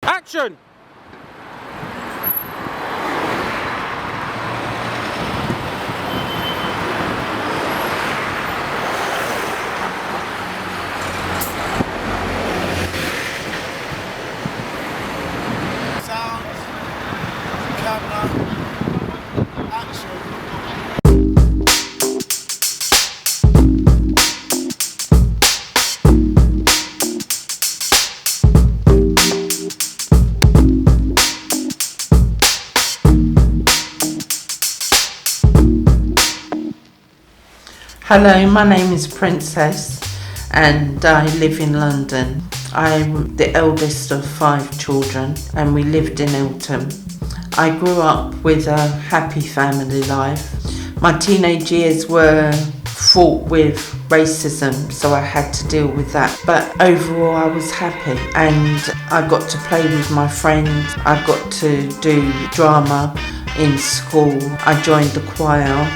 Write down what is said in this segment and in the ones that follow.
Action! Sound, camera, action. Hello, my name is Princess and I live in London. I'm the eldest of 5 children and we lived in Eltham. I grew up with a happy family life. My teenage years were fraught with racism, so I had to deal with that. But overall I was happy and I got to play with my friends. I got to do drama in school. I joined the choir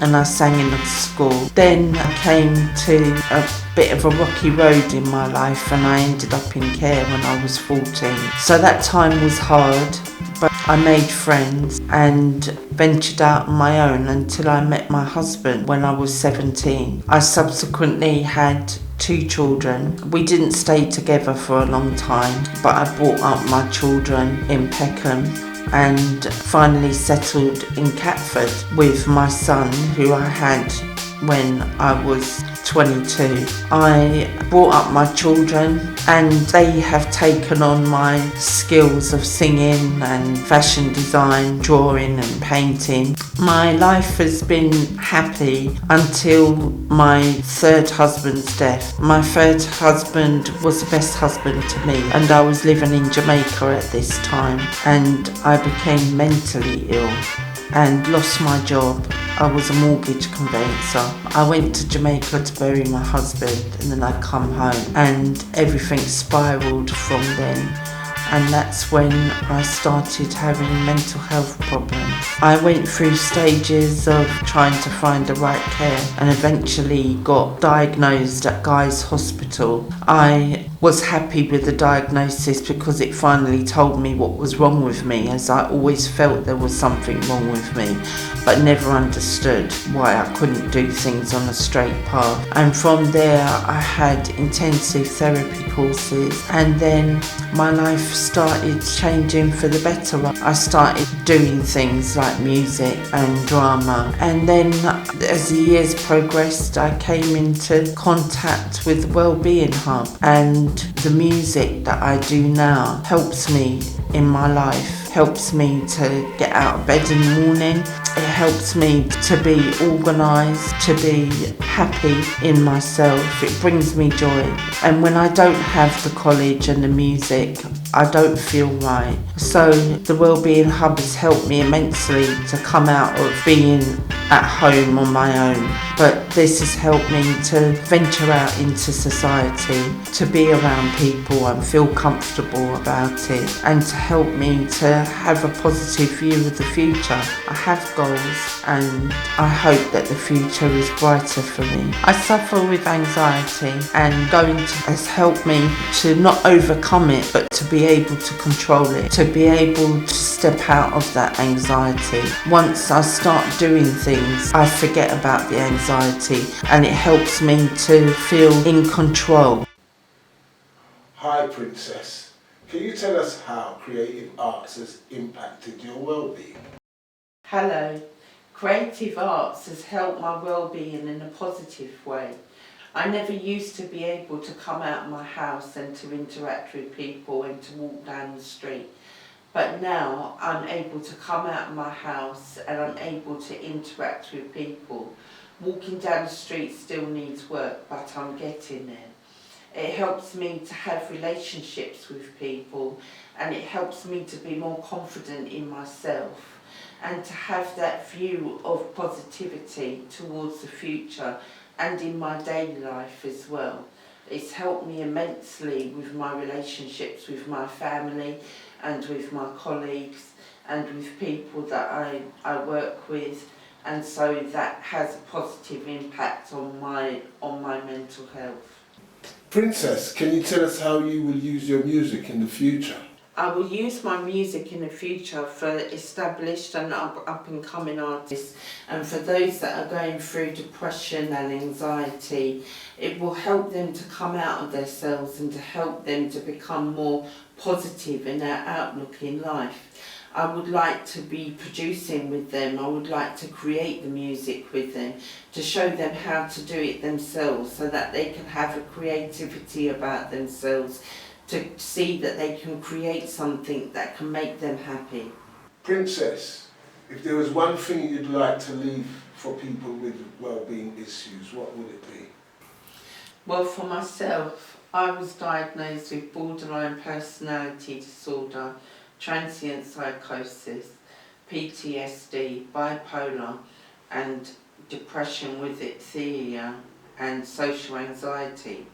and I sang in the school. Then I came to a bit of a rocky road in my life and I ended up in care when I was 14. So that time was hard, but I made friends and ventured out on my own until I met my husband when I was 17. I subsequently had 2 children. We didn't stay together for a long time, but I brought up my children in Peckham and finally settled in Catford with my son, who I had when I was 22. I brought up my children and they have taken on my skills of singing and fashion design, drawing and painting. My life has been happy until my 3rd husband's death. My 3rd husband was the best husband to me and I was living in Jamaica at this time and I became mentally ill and lost my job. I was a mortgage conveyancer. I went to Jamaica to bury my husband and then I come home and everything spiralled from then. And that's when I started having mental health problems. I went through stages of trying to find the right care and eventually got diagnosed at Guy's Hospital. I was happy with the diagnosis because it finally told me what was wrong with me, as I always felt there was something wrong with me, but never understood why I couldn't do things on a straight path. And from there I had intensive therapy courses and then my life started changing for the better. I started doing things like music and drama, and then as the years progressed I came into contact with the Wellbeing Hub, and the music that I do now helps me in my life, helps me to get out of bed in the morning. It helps me to be organised, to be happy in myself. It brings me joy. And when I don't have the college and the music, I don't feel right. So the Wellbeing Hub has helped me immensely to come out of being at home on my own. But this has helped me to venture out into society, to be around people and feel comfortable about it, and to help me to have a positive view of the future. I have goals and I hope that the future is brighter for me. I suffer with anxiety and going to has helped me to not overcome it but to be able to control it, to be able to step out of that anxiety. Once I start doing things, I forget about the anxiety and it helps me to feel in control. Hi Princess, can you tell us how creative arts has impacted your well-being? Hello. Creative arts has helped my well-being in a positive way. I never used to be able to come out of my house and to interact with people and to walk down the street. But now I'm able to come out of my house and I'm able to interact with people. Walking down the street still needs work, but I'm getting there. It helps me to have relationships with people and it helps me to be more confident in myself and to have that view of positivity towards the future and in my daily life as well. It's helped me immensely with my relationships with my family and with my colleagues and with people that I work with, and so that has a positive impact on my mental health. Princess, can you tell us how you will use your music in the future? I will use my music in the future for established and up and coming artists, and for those that are going through depression and anxiety. It will help them to come out of themselves and to help them to become more positive in their outlook in life. I would like to be producing with them. I would like to create the music with them, to show them how to do it themselves so that they can have a creativity about themselves, to see that they can create something that can make them happy. Princess, if there was one thing you'd like to leave for people with wellbeing issues, what would it be? Well, for myself, I was diagnosed with borderline personality disorder, transient psychosis, PTSD, bipolar and depression with itsthenia and social anxiety.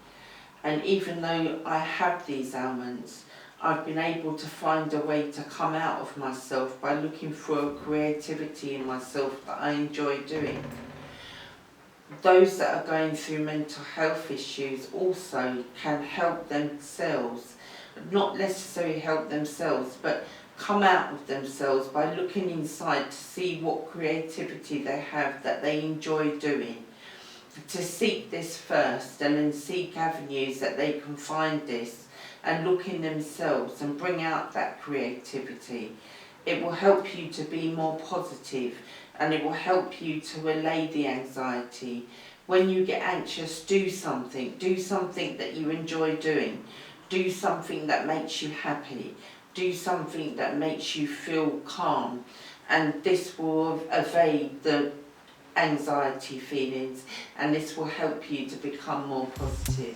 And even though I have these ailments, I've been able to find a way to come out of myself by looking for a creativity in myself that I enjoy doing. Those that are going through mental health issues also can help themselves, not necessarily help themselves, but come out of themselves by looking inside to see what creativity they have that they enjoy doing. To seek this first and then seek avenues that they can find this and look in themselves and bring out that creativity. It will help you to be more positive, and it will help you to allay the anxiety. When you get anxious, do something that you enjoy doing. Do something that makes you happy. Do something that makes you feel calm, and this will evade the anxiety feelings, and this will help you to become more positive.